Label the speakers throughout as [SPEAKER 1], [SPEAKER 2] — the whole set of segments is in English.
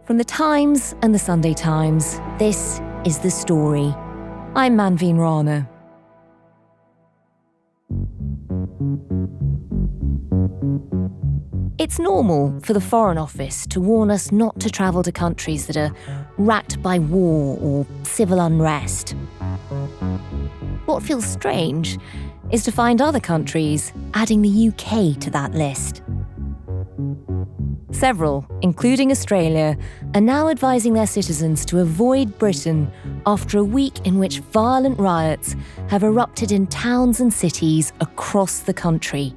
[SPEAKER 1] From the Times and the Sunday Times, this is The Story. I'm Manveen Rana. It's normal for the Foreign Office to warn us not to travel to countries that are racked by war or civil unrest. What feels strange is to find other countries adding the UK to that list. Several, including Australia, are now advising their citizens to avoid Britain after a week in which violent riots have erupted in towns and cities across the country.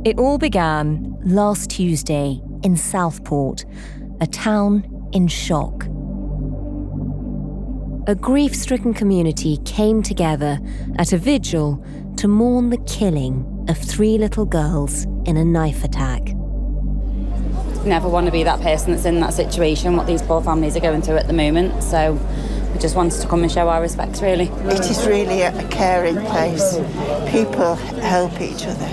[SPEAKER 1] It all began last Tuesday in Southport, a town in shock. A grief-stricken community came together at a vigil to mourn the killing of 3 little girls in a knife attack.
[SPEAKER 2] Never want to be that person that's in that situation, what these poor families are going through at the moment. So we just wanted to come and show our respects, really.
[SPEAKER 3] It is really a caring place. People help each other.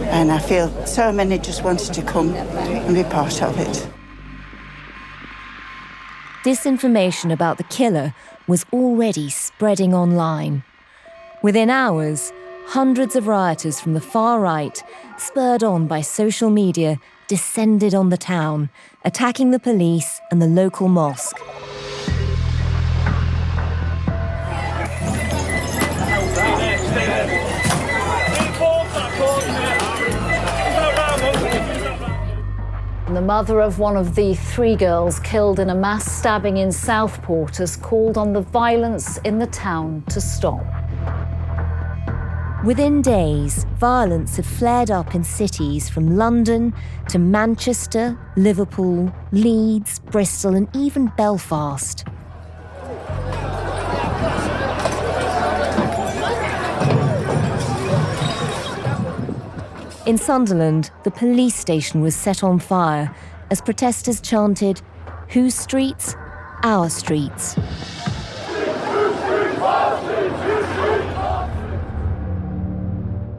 [SPEAKER 3] And I feel so many just wanted to come and be part of it.
[SPEAKER 1] Disinformation about the killer was already spreading online. Within hours, hundreds of rioters from the far right, spurred on by social media, descended on the town, attacking the police and the local mosque.
[SPEAKER 4] The mother of one of the 3 girls killed in a mass stabbing in Southport has called on the violence in the town to stop.
[SPEAKER 1] Within days, violence had flared up in cities from London to Manchester, Liverpool, Leeds, Bristol, and even Belfast. In Sunderland, the police station was set on fire as protesters chanted, "Whose streets? Our streets."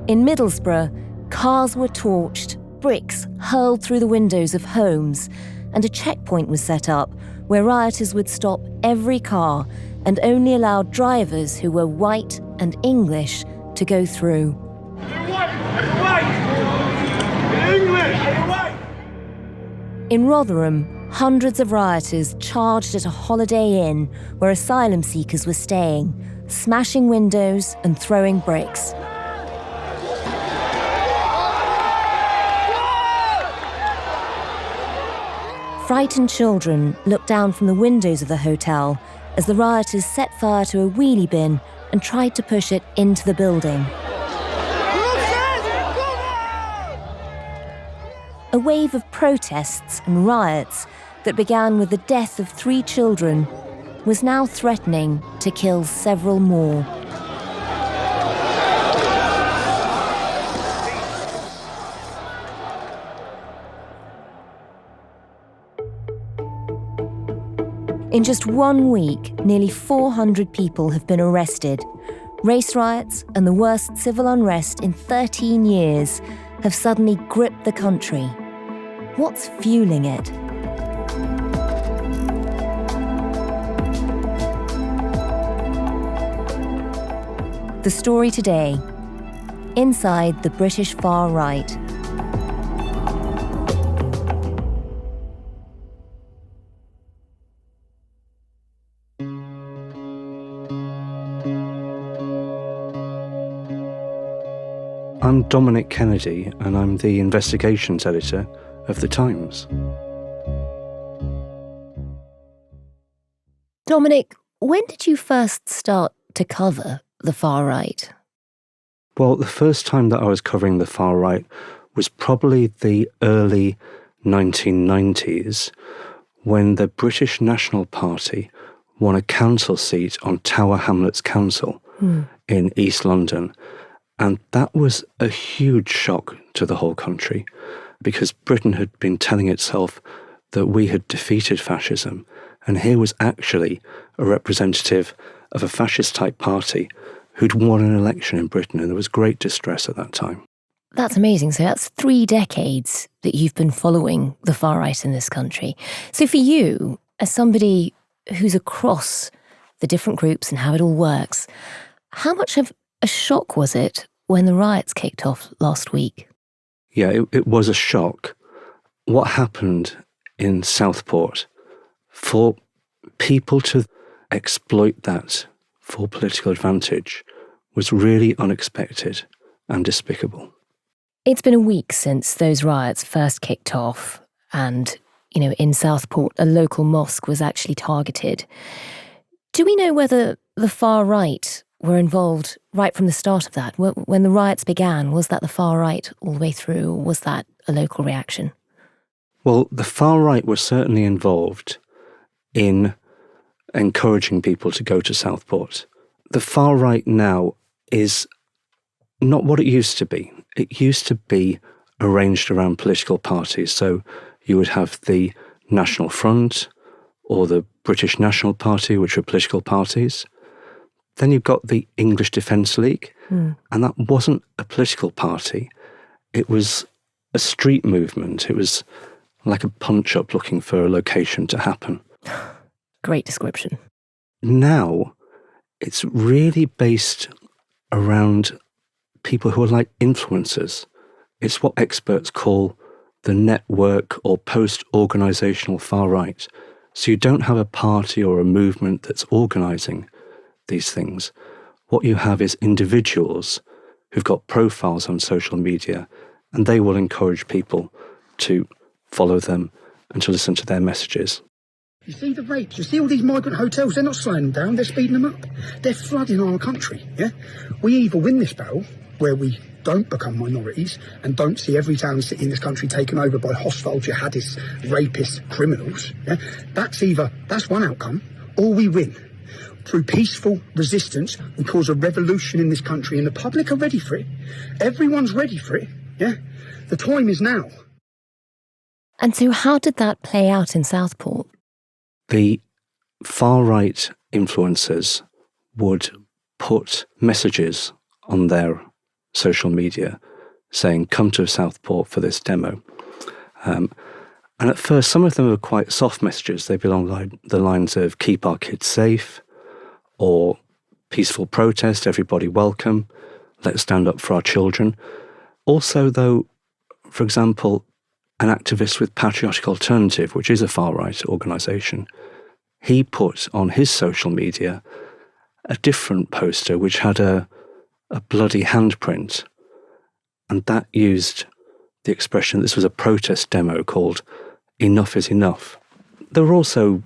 [SPEAKER 1] In Middlesbrough, cars were torched, bricks hurled through the windows of homes, and a checkpoint was set up where rioters would stop every car and only allow drivers who were white and English to go through. In Rotherham, hundreds of rioters charged at a Holiday Inn where asylum seekers were staying, smashing windows and throwing bricks. Frightened children looked down from the windows of the hotel as the rioters set fire to a wheelie bin and tried to push it into the building. A wave of protests and riots that began with the death of 3 children was now threatening to kill several more. In just 1 week, nearly 400 people have been arrested. Race riots and the worst civil unrest in 13 years have suddenly gripped the country. What's fueling it? The story today, inside the British far right.
[SPEAKER 5] I'm Dominic Kennedy, and I'm the investigations editor of The Times.
[SPEAKER 1] Dominic, when did you first start to cover the far right?
[SPEAKER 5] Well, the first time that I was covering the far right was probably the early 1990s, when the British National Party won a council seat on Tower Hamlets Council in East London. And that was a huge shock to the whole country, because Britain had been telling itself that we had defeated fascism, and here was actually a representative of a fascist-type party who'd won an election in Britain, and there was great distress at that time.
[SPEAKER 1] That's amazing. So that's 3 decades that you've been following the far right in this country. So for you, as somebody who's across the different groups and how it all works, how much of a shock was it when the riots kicked off last week?
[SPEAKER 5] Yeah, it was a shock. What happened in Southport, for people to exploit that for political advantage, was really unexpected and despicable.
[SPEAKER 1] It's been a week since those riots first kicked off and, in Southport, a local mosque was actually targeted. Do we know whether the far right were involved right from the start of that? When the riots began, was that the far right all the way through, or was that a local reaction?
[SPEAKER 5] Well, the far right were certainly involved in encouraging people to go to Southport. The far right now is not what it used to be. It used to be arranged around political parties. So you would have the National Front or the British National Party, which were political parties. Then you've got the English Defence League, and that wasn't a political party. It was a street movement. It was like a punch-up looking for a location to happen.
[SPEAKER 1] Great description.
[SPEAKER 5] Now, it's really based around people who are like influencers. It's what experts call the network or post-organisational far right. So you don't have a party or a movement that's organising these things. What you have is individuals who've got profiles on social media, and they will encourage people to follow them and to listen to their messages.
[SPEAKER 6] You see the rapes, you see all these migrant hotels, they're not slowing them down, they're speeding them up. They're flooding our country, yeah? We either win this battle, where we don't become minorities and don't see every town and city in this country taken over by hostile jihadists, rapists, criminals, yeah? That's one outcome, or we win. Through peaceful resistance, we cause a revolution in this country, and the public are ready for it. Everyone's ready for it, yeah? The time is now.
[SPEAKER 1] And so how did that play out in Southport?
[SPEAKER 5] The far-right influencers would put messages on their social media saying, come to Southport for this demo. And at first, some of them were quite soft messages. They belong along the lines of keep our kids safe, or peaceful protest, everybody welcome, let's stand up for our children. Also, though, for example, an activist with Patriotic Alternative, which is a far-right organisation, he put on his social media a different poster which had a bloody handprint, and that used the expression, this was a protest demo called Enough is Enough. There were also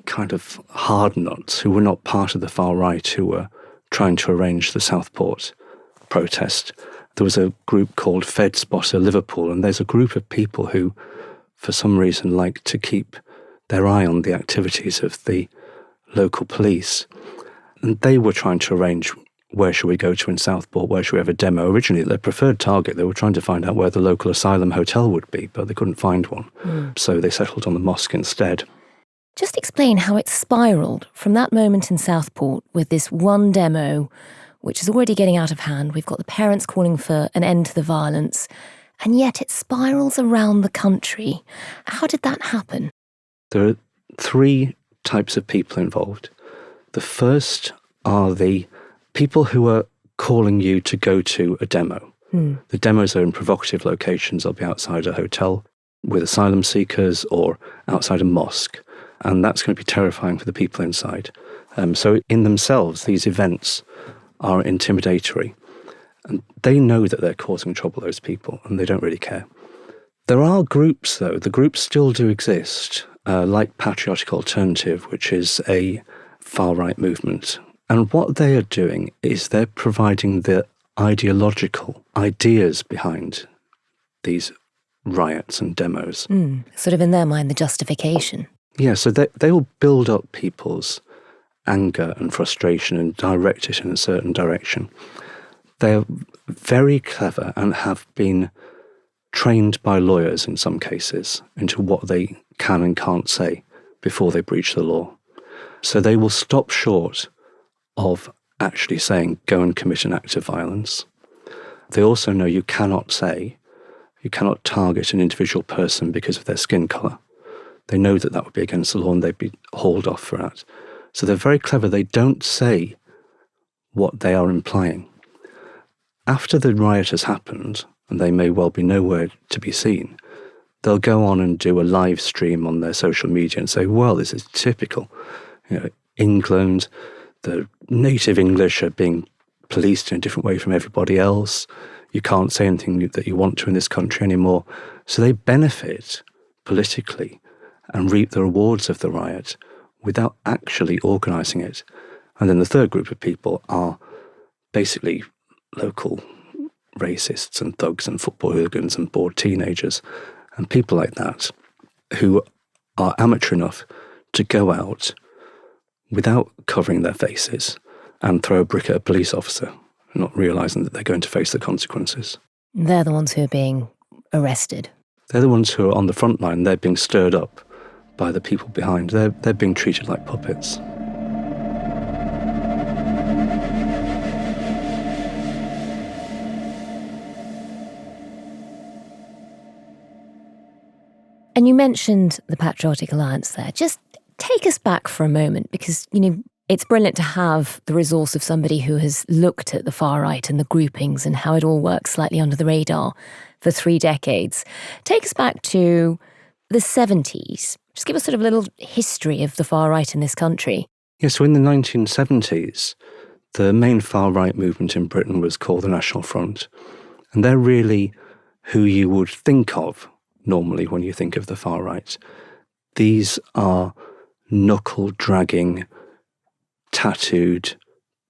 [SPEAKER 5] kind of hard nuts who were not part of the far right who were trying to arrange the Southport protest. There was a group called Fed Spotter Liverpool, and there's a group of people who, for some reason, like to keep their eye on the activities of the local police. And they were trying to arrange where should we go to in Southport, where should we have a demo. Originally, their preferred target, they were trying to find out where the local asylum hotel would be, but they couldn't find one. So they settled on the mosque instead.
[SPEAKER 1] Just explain how it spiralled from that moment in Southport with this one demo, which is already getting out of hand. We've got the parents calling for an end to the violence, and yet it spirals around the country. How did that happen?
[SPEAKER 5] There are 3 types of people involved. The first are the people who are calling you to go to a demo. The demos are in provocative locations. They'll be outside a hotel with asylum seekers or outside a mosque. And that's going to be terrifying for the people inside. So in themselves, these events are intimidatory. And they know that they're causing trouble, those people, and they don't really care. There are groups, though. The groups still do exist, like Patriotic Alternative, which is a far-right movement. And what they are doing is they're providing the ideological ideas behind these riots and demos.
[SPEAKER 1] Sort of in their mind, the justification.
[SPEAKER 5] Yeah, so they will build up people's anger and frustration and direct it in a certain direction. They're very clever and have been trained by lawyers in some cases into what they can and can't say before they breach the law. So they will stop short of actually saying, go and commit an act of violence. They also know you cannot target an individual person because of their skin colour. They know that would be against the law and they'd be hauled off for that. So they're very clever. They don't say what they are implying. After the riot has happened, and they may well be nowhere to be seen, they'll go on and do a live stream on their social media and say, well, this is typical. England, the native English are being policed in a different way from everybody else. You can't say anything that you want to in this country anymore. So they benefit politically and reap the rewards of the riot without actually organising it. And then the third group of people are basically local racists and thugs and football hooligans and bored teenagers and people like that who are amateur enough to go out without covering their faces and throw a brick at a police officer, not realising that they're going to face the consequences.
[SPEAKER 1] They're the ones who are being arrested.
[SPEAKER 5] They're the ones who are on the front line. They're being stirred up by the people behind. They're being treated like puppets.
[SPEAKER 1] And you mentioned the Patriotic Alliance there. Just take us back for a moment because, it's brilliant to have the resource of somebody who has looked at the far right and the groupings and how it all works slightly under the radar for 3 decades. Take us back to the 70s. Just give us sort of a little history of the far right in this country.
[SPEAKER 5] Yeah, so in the 1970s, the main far right movement in Britain was called the National Front. And they're really who you would think of normally when you think of the far right. These are knuckle-dragging, tattooed,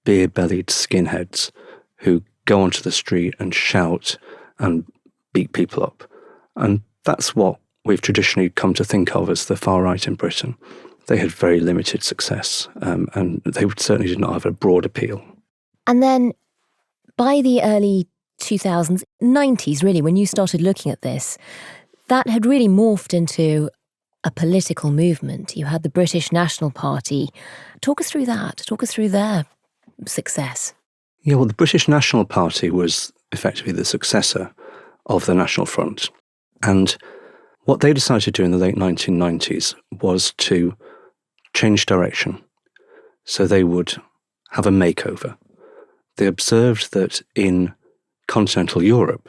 [SPEAKER 5] beer-bellied skinheads who go onto the street and shout and beat people up. And that's what we've traditionally come to think of as the far right in Britain. They had very limited success, and they certainly did not have a broad appeal.
[SPEAKER 1] And then by the early 2000s, 90s really, when you started looking at this, that had really morphed into a political movement. You had the British National Party. Talk us through that. Talk us through their success.
[SPEAKER 5] Yeah, well, the British National Party was effectively the successor of the National Front. And what they decided to do in the late 1990s was to change direction. So they would have a makeover. They observed that in continental Europe,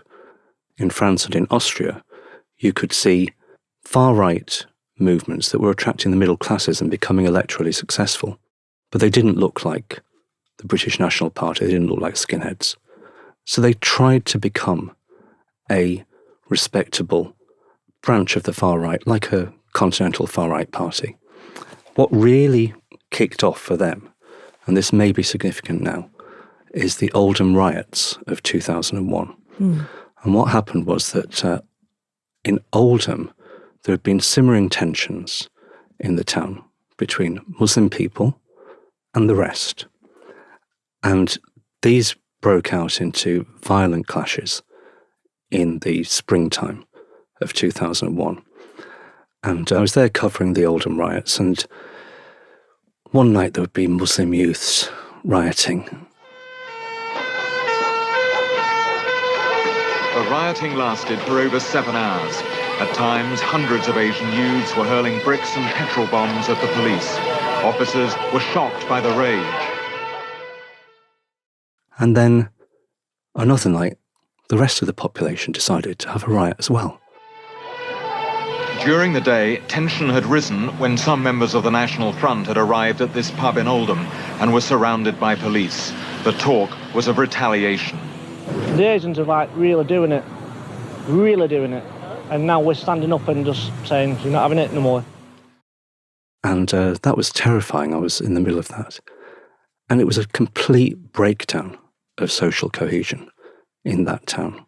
[SPEAKER 5] in France and in Austria, you could see far-right movements that were attracting the middle classes and becoming electorally successful. But they didn't look like the British National Party. They didn't look like skinheads. So they tried to become a respectable branch of the far right, like a continental far-right party. What really kicked off for them, and this may be significant now, is the Oldham riots of 2001. And what happened was that in Oldham, there had been simmering tensions in the town between Muslim people and the rest. And these broke out into violent clashes in the springtime of 2001. And I was there covering the Oldham riots, and one night there would be Muslim youths rioting.
[SPEAKER 7] The rioting lasted for over 7 hours. At times, hundreds of Asian youths were hurling bricks and petrol bombs at the police. Officers were shocked by the rage.
[SPEAKER 5] And then, another night, the rest of the population decided to have a riot as well.
[SPEAKER 7] During the day, tension had risen when some members of the National Front had arrived at this pub in Oldham and were surrounded by police. The talk was of retaliation.
[SPEAKER 8] The Asians are really doing it. And now we're standing up and just saying, you're not having it no more.
[SPEAKER 5] And that was terrifying. I was in the middle of that. And it was a complete breakdown of social cohesion in that town.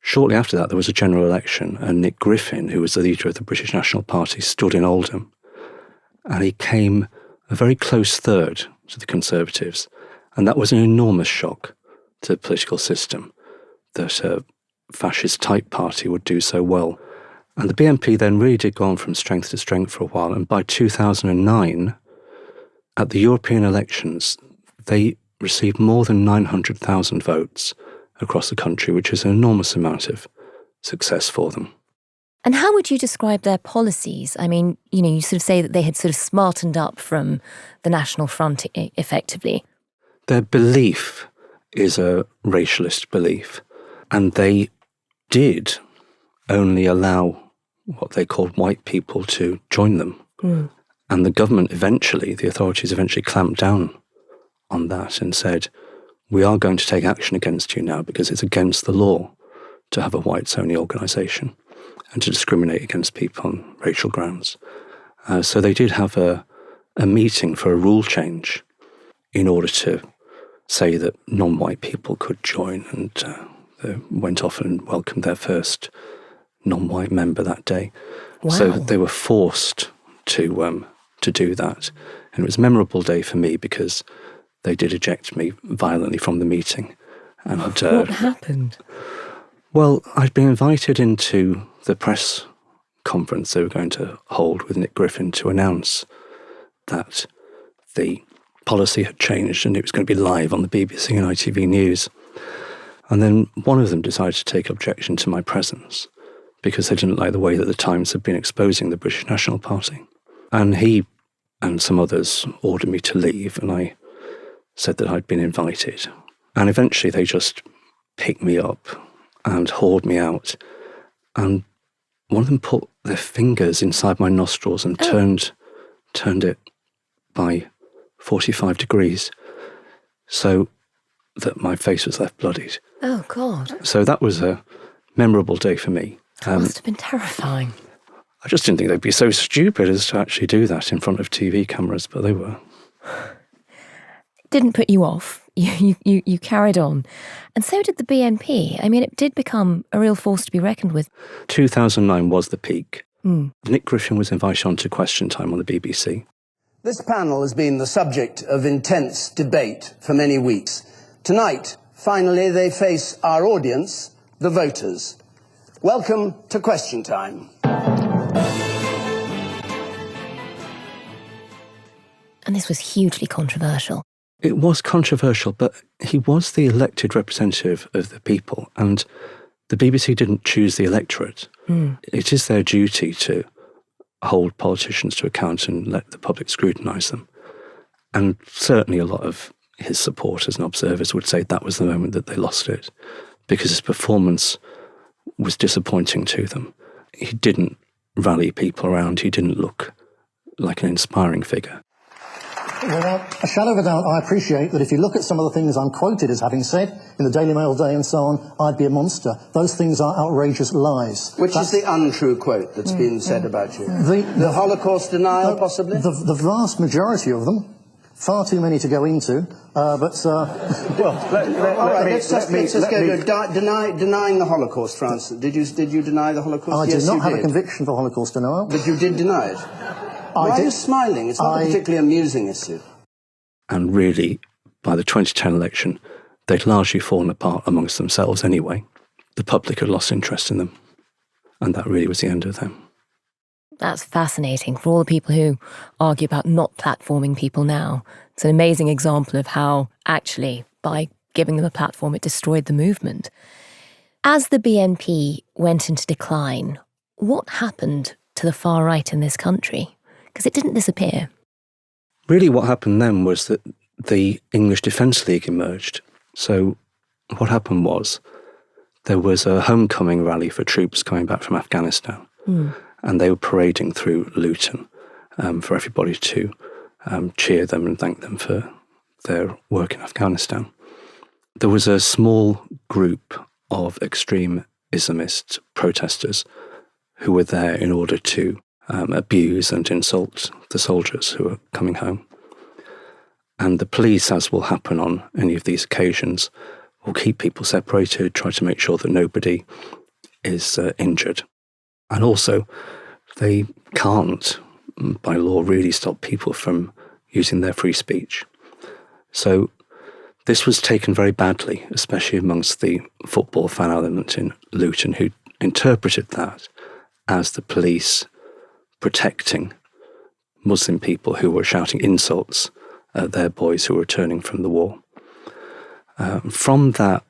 [SPEAKER 5] Shortly after that, there was a general election, and Nick Griffin, who was the leader of the British National Party, stood in Oldham. And he came a very close third to the Conservatives. And that was an enormous shock to the political system, that a fascist-type party would do so well. And the BNP then really did go on from strength to strength for a while. And by 2009, at the European elections, they received more than 900,000 votes across the country, which is an enormous amount of success for them.
[SPEAKER 1] And how would you describe their policies? I mean, you sort of say that they had sort of smartened up from the National Front, effectively.
[SPEAKER 5] Their belief is a racialist belief, and they did only allow what they called white people to join them. And the government the authorities eventually clamped down on that and said, we are going to take action against you now because it's against the law to have a whites-only organisation and to discriminate against people on racial grounds. So they did have a meeting for a rule change in order to say that non-white people could join, and they went off and welcomed their first non-white member that day.
[SPEAKER 1] Wow.
[SPEAKER 5] So they were forced to do that. And it was a memorable day for me because they did eject me violently from the meeting. And
[SPEAKER 1] what happened?
[SPEAKER 5] Well, I'd been invited into the press conference they were going to hold with Nick Griffin to announce that the policy had changed and it was going to be live on the BBC and ITV News. And then one of them decided to take objection to my presence because they didn't like the way that the Times had been exposing the British National Party. And he and some others ordered me to leave, and I said that I'd been invited. And eventually they just picked me up and hauled me out. And one of them put their fingers inside my nostrils and turned it by 45 degrees so that my face was left bloodied.
[SPEAKER 1] Oh, God.
[SPEAKER 5] So that was a memorable day for me.
[SPEAKER 1] That must have been terrifying.
[SPEAKER 5] I just didn't think they'd be so stupid as to actually do that in front of TV cameras, but they were.
[SPEAKER 1] Didn't put you off. You carried on. And so did the BNP. I mean, it did become a real force to be reckoned with.
[SPEAKER 5] 2009 was the peak. Nick Griffin was invited on to Question Time on the BBC.
[SPEAKER 9] This panel has been the subject of intense debate for many weeks. Tonight, finally, they face our audience, the voters. Welcome to Question Time.
[SPEAKER 1] And this was hugely controversial.
[SPEAKER 5] It was controversial, but he was the elected representative of the people, and the BBC didn't choose the electorate. It is their duty to hold politicians to account and let the public scrutinise them. And certainly a lot of his supporters and observers would say that was the moment that they lost it, because his performance was disappointing to them. He didn't rally people around. He didn't look like an inspiring figure.
[SPEAKER 10] Without a shadow of a doubt, I appreciate that if you look at some of the things I'm quoted as having said in the Daily Mail Day and so on, I'd be a monster. Those things are outrageous lies.
[SPEAKER 9] Which is the untrue quote that's been said about you? The Holocaust denial, possibly?
[SPEAKER 10] The vast majority of them. Far too many to go into, let's go to denying the Holocaust, for instance. Did you deny the Holocaust? I did not have a conviction for Holocaust denial.
[SPEAKER 9] But you did deny it? Why are you smiling? It's not a particularly amusing issue.
[SPEAKER 5] And really, by the 2010 election, they'd largely fallen apart amongst themselves anyway. The public had lost interest in them, and that really was the end of them.
[SPEAKER 1] That's fascinating for all the people who argue about not platforming people now. It's an amazing example of how, actually, by giving them a platform, it destroyed the movement. As the BNP went into decline, what happened to the far right in this country? Because it didn't disappear.
[SPEAKER 5] Really what happened then was that the English Defence League emerged. So what happened was there was a homecoming rally for troops coming back from Afghanistan. And they were parading through Luton for everybody to cheer them and thank them for their work in Afghanistan. There was a small group of extreme Islamist protesters who were there in order to abuse and insult the soldiers who were coming home. And the police, as will happen on any of these occasions, will keep people separated, try to make sure that nobody is injured. And also, they can't, by law, really stop people from using their free speech. So this was taken very badly, especially amongst the football fan element in Luton, who interpreted that as the police protecting Muslim people who were shouting insults at their boys who were returning from the war. From that,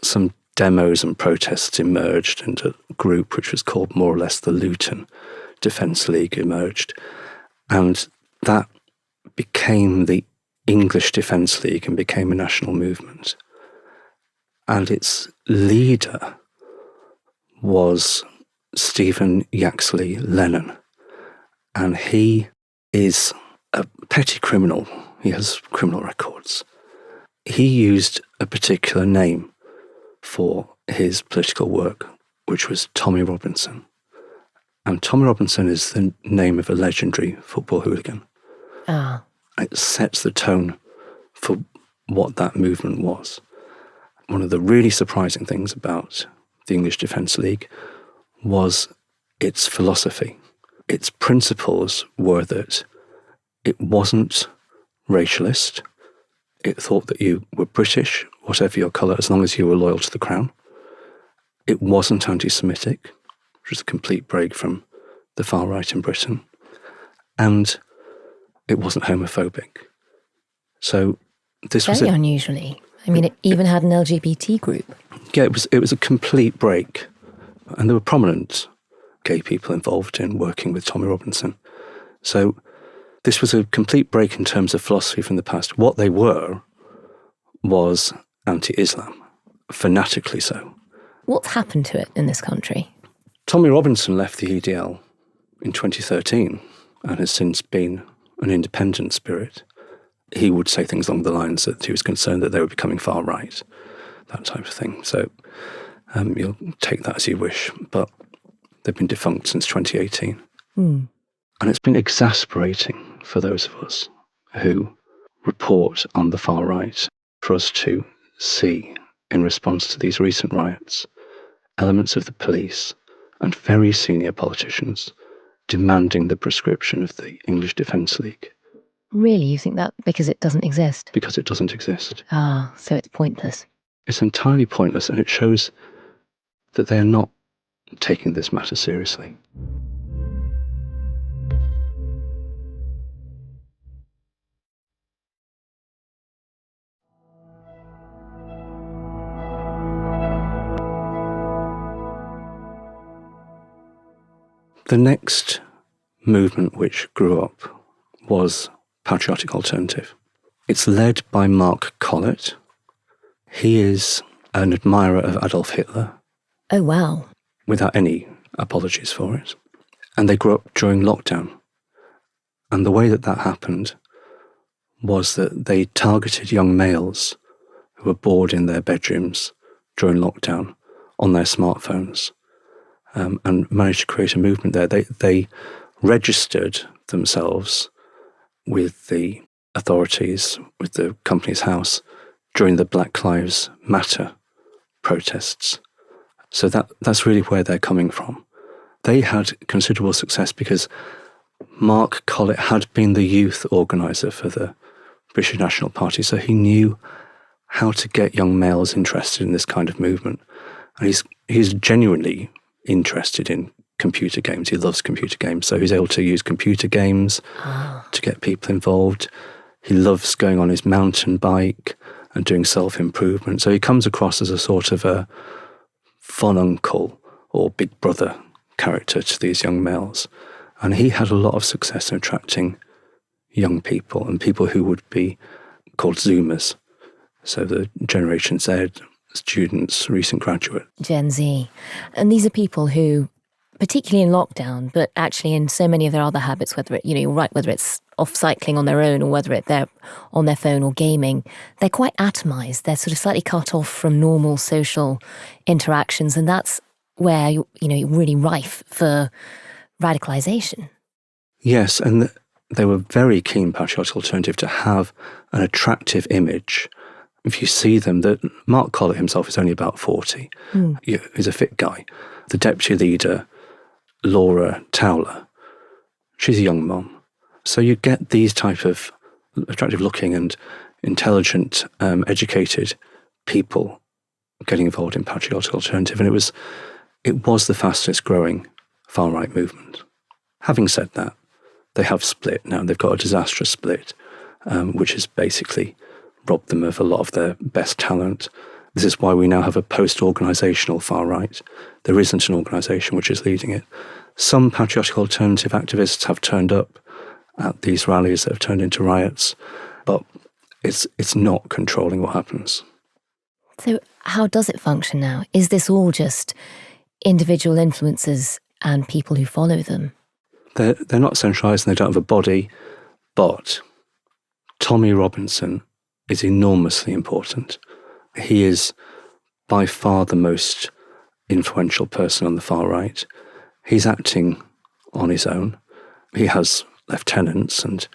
[SPEAKER 5] some demos and protests emerged, and a group which was called more or less the Luton Defence League emerged. And that became the English Defence League and became a national movement. And its leader was Stephen Yaxley Lennon. And he is a petty criminal. He has criminal records. He used a particular name for his political work, which was Tommy Robinson. And Tommy Robinson is the name of a legendary football hooligan.
[SPEAKER 1] Ah.
[SPEAKER 5] It sets the tone for what that movement was. One of the really surprising things about the English Defence League was its philosophy. Its principles were that it wasn't racialist. It thought that you were British, whatever your colour, as long as you were loyal to the crown. It wasn't anti-Semitic, which was a complete break from the far right in Britain. And it wasn't homophobic. So this was
[SPEAKER 1] very unusually. I mean, it even had an LGBT group.
[SPEAKER 5] Yeah, it was a complete break. And there were prominent gay people involved in working with Tommy Robinson. So this was a complete break in terms of philosophy from the past. What they were was anti-Islam, fanatically so.
[SPEAKER 1] What's happened to it in this country?
[SPEAKER 5] Tommy Robinson left the EDL in 2013 and has since been an independent spirit. He would say things along the lines that he was concerned that they were becoming far right, that type of thing. So you'll take that as you wish, but they've been defunct since 2018. And it's been exasperating for those of us who report on the far right, for us to see, in response to these recent riots, elements of the police and very senior politicians demanding the proscription of the English Defence League.
[SPEAKER 1] Really? You think that because it doesn't exist?
[SPEAKER 5] Because it doesn't exist.
[SPEAKER 1] Ah, so it's pointless.
[SPEAKER 5] It's entirely pointless, and it shows that they are not taking this matter seriously. The next movement which grew up was Patriotic Alternative. It's led by Mark Collett. He is an admirer of Adolf Hitler.
[SPEAKER 1] Oh, wow.
[SPEAKER 5] Without any apologies for it. And they grew up during lockdown. And the way that happened was that they targeted young males who were bored in their bedrooms during lockdown on their smartphones. And managed to create a movement there. They registered themselves with the authorities, with the Companies House, during the Black Lives Matter protests. So that's really where they're coming from. They had considerable success because Mark Collett had been the youth organiser for the British National Party, so he knew how to get young males interested in this kind of movement. And he's genuinely interested in computer games. He loves computer games, so he's able to use computer games to get people involved. He loves going on his mountain bike and doing self-improvement. So he comes across as a sort of a fun uncle or big brother character to these young males. And he had a lot of success in attracting young people and people who would be called Zoomers. So the Generation Z, students, recent graduate.
[SPEAKER 1] Gen Z. And these are people who, particularly in lockdown, but actually in so many of their other habits, whether you're right, whether it's off cycling on their own or whether they're on their phone or gaming, they're quite atomized. They're sort of slightly cut off from normal social interactions. And that's where, you're really rife for radicalization.
[SPEAKER 5] Yes, and they were very keen, Patriotic Alternative, to have an attractive image. If you see them, that Mark Collett himself is only about 40. He's a fit guy. The deputy leader, Laura Towler, she's a young mum. So you get these type of attractive looking and intelligent, educated people getting involved in Patriotic Alternative. And it was the fastest growing far-right movement. Having said that, they have split now. They've got a disastrous split, which has basically robbed them of a lot of their best talent. This is why we now have a post-organisational far right. There isn't an organisation which is leading it. Some patriotic alternative activists have turned up at these rallies that have turned into riots, but it's not controlling what happens.
[SPEAKER 1] So how does it function now? Is this all just individual influencers and people who follow them?
[SPEAKER 5] They're not centralised and they don't have a body, but Tommy Robinson is enormously important. He is by far the most influential person on the far right. He's acting on his own. He has lieutenants and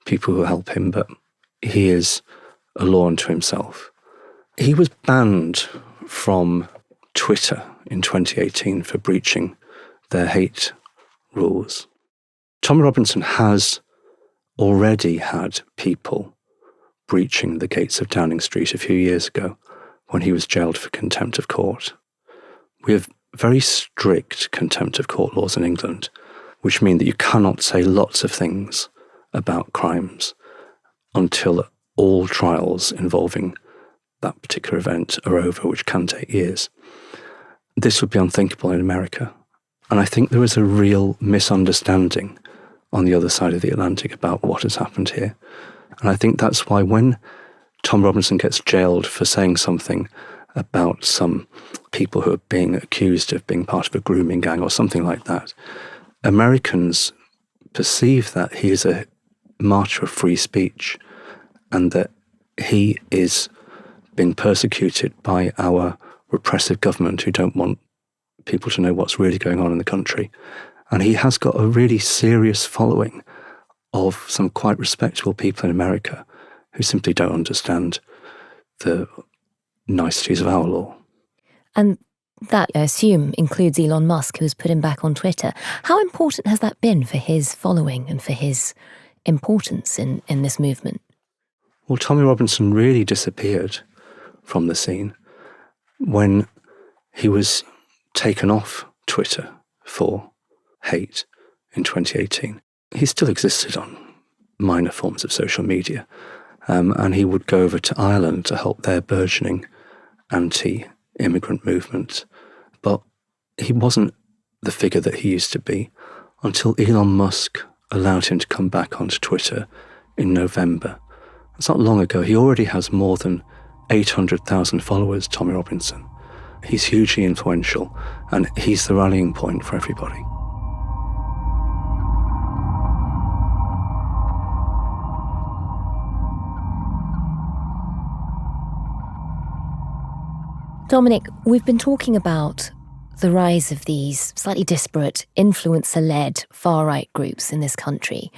[SPEAKER 5] people who help him, but he is a law unto himself. He was banned from Twitter in 2018 for breaching their hate rules. Tommy Robinson has already had people breaching the gates of Downing Street a few years ago when he was jailed for contempt of court. We have very strict contempt of court laws in England, which mean that you cannot say lots of things about crimes until all trials involving that particular event are over, which can take years. This would be unthinkable in America. And I think there is a real misunderstanding on the other side of the Atlantic about what has happened here. And I think that's why when Tom Robinson gets jailed for saying something about some people who are being accused of being part of a grooming gang or something like that, Americans perceive that he is a martyr of free speech and that he is being persecuted by our repressive government who don't want people to know what's really going on in the country. And he has got a really serious following of some quite respectable people in America who simply don't understand the niceties of our law.
[SPEAKER 1] And that, I assume, includes Elon Musk, who has put him back on Twitter. How important has that been for his following and for his importance in this movement?
[SPEAKER 5] Well, Tommy Robinson really disappeared from the scene when he was taken off Twitter for hate in 2018. He still existed on minor forms of social media, and he would go over to Ireland to help their burgeoning anti-immigrant movement. But he wasn't the figure that he used to be until Elon Musk allowed him to come back onto Twitter in November. It's not long ago. He already has more than 800,000 followers, Tommy Robinson. He's hugely influential, and he's the rallying point for everybody.
[SPEAKER 1] Dominic, we've been talking about the rise of these slightly disparate, influencer-led far-right groups in this country.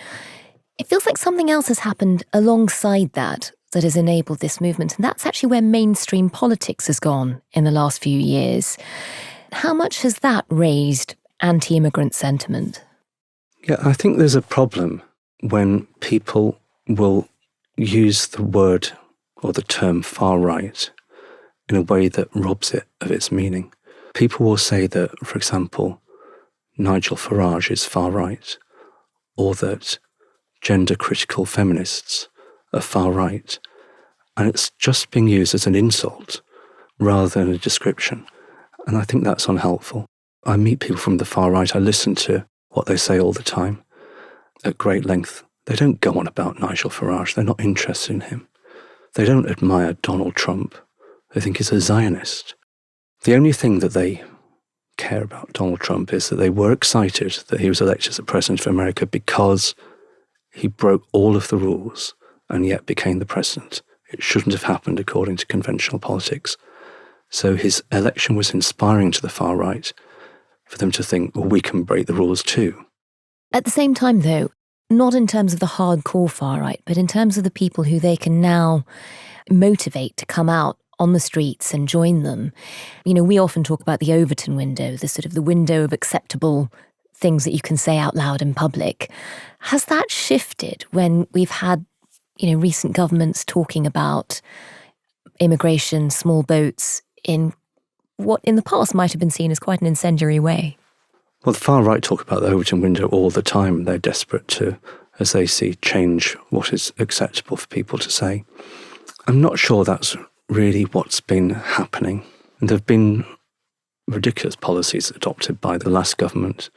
[SPEAKER 1] It feels like something else has happened alongside that has enabled this movement, and that's actually where mainstream politics has gone in the last few years. How much has that raised anti-immigrant sentiment?
[SPEAKER 5] Yeah, I think there's a problem when people will use the word or the term far-right in a way that robs it of its meaning. People will say that, for example, Nigel Farage is far-right, or that gender-critical feminists are far-right, and it's just being used as an insult rather than a description. And I think that's unhelpful. I meet people from the far-right, I listen to what they say all the time at great length. They don't go on about Nigel Farage, they're not interested in him. They don't admire Donald Trump. They think he's a Zionist. The only thing that they care about Donald Trump is that they were excited that he was elected as the president of America because he broke all of the rules and yet became the president. It shouldn't have happened according to conventional politics. So his election was inspiring to the far right for them to think, well, we can break the rules too.
[SPEAKER 1] At the same time, though, not in terms of the hardcore far right, but in terms of the people who they can now motivate to come out on the streets and join them. You know, we often talk about the Overton window, the sort of the window of acceptable things that you can say out loud in public. Has that shifted when we've had, recent governments talking about immigration, small boats, in what in the past might have been seen as quite an incendiary way?
[SPEAKER 5] Well, the far right talk about the Overton window all the time. They're desperate to, as they see, change what is acceptable for people to say. I'm not sure that's really what's been happening. And there have been ridiculous policies adopted by the last government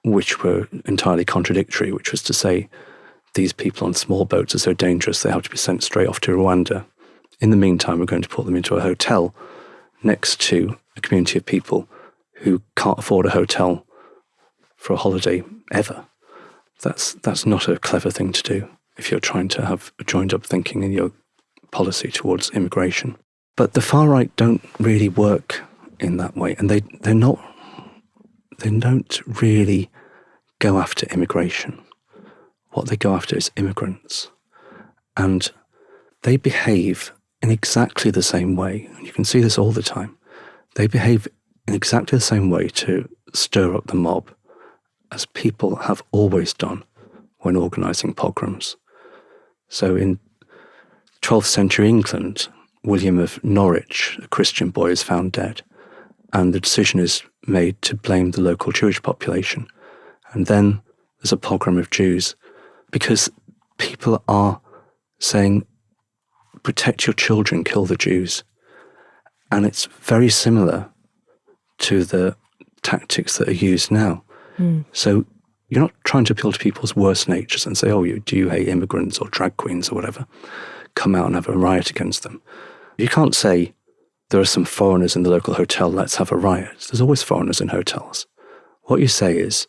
[SPEAKER 5] which were entirely contradictory, which was to say these people on small boats are so dangerous they have to be sent straight off to Rwanda. In the meantime, we're going to put them into a hotel next to a community of people who can't afford a hotel for a holiday ever. That's not a clever thing to do if you're trying to have a joined-up thinking in your policy towards immigration. But the far right don't really work in that way, and they don't really go after immigration. What they go after is immigrants. And they behave in exactly the same way, and you can see this all the time. They behave in exactly the same way to stir up the mob as people have always done when organising pogroms. So in 12th century England, William of Norwich, a Christian boy, is found dead, and the decision is made to blame the local Jewish population. And then there's a pogrom of Jews because people are saying, protect your children, kill the Jews. And it's very similar to the tactics that are used now. So you're not trying to appeal to people's worst natures and say, do you hate immigrants or drag queens or whatever? Come out and have a riot against them. You can't say, there are some foreigners in the local hotel, let's have a riot. There's always foreigners in hotels. What you say is,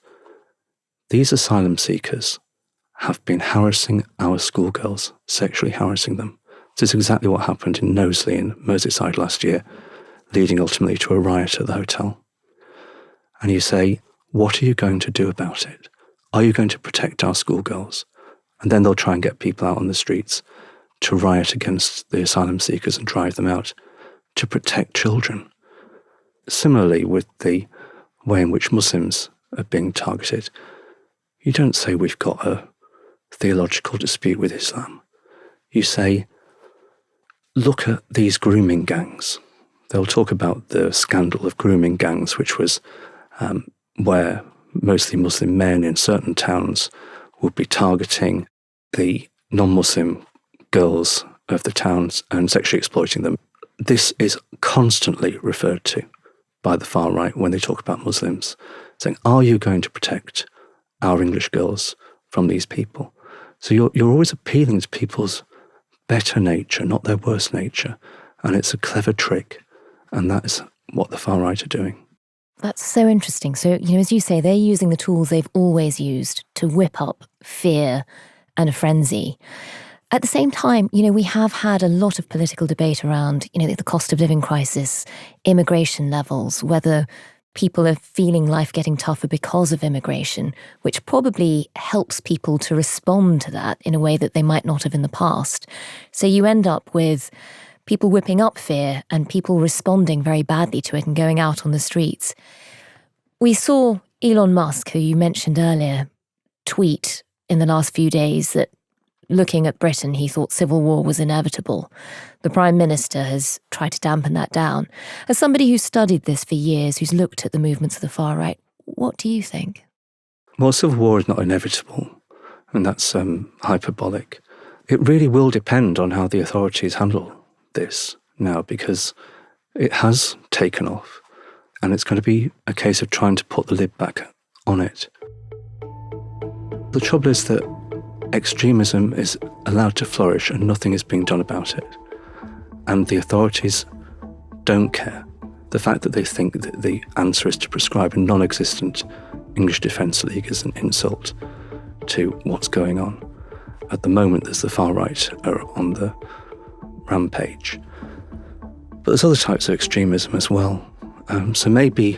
[SPEAKER 5] these asylum seekers have been harassing our schoolgirls, sexually harassing them. This is exactly what happened in Knowsley in Merseyside last year, leading ultimately to a riot at the hotel. And you say, what are you going to do about it? Are you going to protect our schoolgirls? And then they'll try and get people out on the streets to riot against the asylum seekers and drive them out, to protect children. Similarly, with the way in which Muslims are being targeted, you don't say we've got a theological dispute with Islam. You say, look at these grooming gangs. They'll talk about the scandal of grooming gangs, which was where mostly Muslim men in certain towns would be targeting the non-Muslim girls of the towns and sexually exploiting them. This is constantly referred to by the far right when they talk about Muslims, saying, are you going to protect our English girls from these people? So you're always appealing to people's better nature, not their worse nature. And it's a clever trick. And that is what the far right are doing.
[SPEAKER 1] That's so interesting. So, as you say, they're using the tools they've always used to whip up fear and a frenzy. At the same time, we have had a lot of political debate around, the cost of living crisis, immigration levels, whether people are feeling life getting tougher because of immigration, which probably helps people to respond to that in a way that they might not have in the past. So you end up with people whipping up fear and people responding very badly to it and going out on the streets. We saw Elon Musk, who you mentioned earlier, tweet in the last few days that looking at Britain, he thought civil war was inevitable. The Prime Minister has tried to dampen that down. As somebody who's studied this for years, who's looked at the movements of the far right, what do you think?
[SPEAKER 5] Well, civil war is not inevitable, and that's hyperbolic. It really will depend on how the authorities handle this now, because it has taken off, and it's going to be a case of trying to put the lid back on it. The trouble is that extremism is allowed to flourish and nothing is being done about it. And the authorities don't care. The fact that they think that the answer is to prescribe a non-existent English Defence League is an insult to what's going on. At the moment, there's the far right are on the rampage. But there's other types of extremism as well. So maybe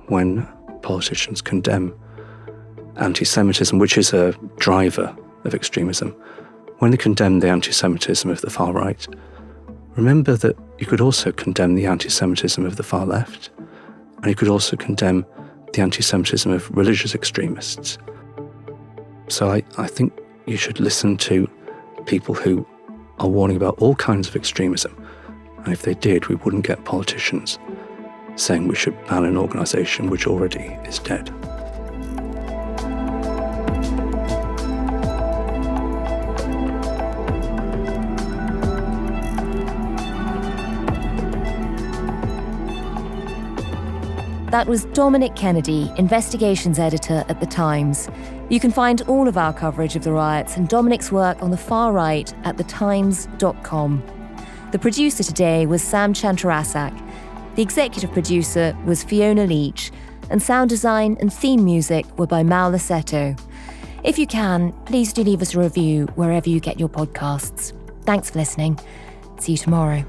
[SPEAKER 5] when politicians condemn anti-Semitism, which is a driver of extremism, when they condemn the anti-Semitism of the far right, remember that you could also condemn the anti-Semitism of the far left, and you could also condemn the anti-Semitism of religious extremists. So I think you should listen to people who are warning about all kinds of extremism, and if they did, we wouldn't get politicians saying we should ban an organisation which already is dead.
[SPEAKER 1] That was Dominic Kennedy, investigations editor at The Times. You can find all of our coverage of the riots and Dominic's work on the far right at thetimes.com. The producer today was Sam Chantarasak. The executive producer was Fiona Leach, and sound design and theme music were by Mal Lassetto. If you can, please do leave us a review wherever you get your podcasts. Thanks for listening. See you tomorrow.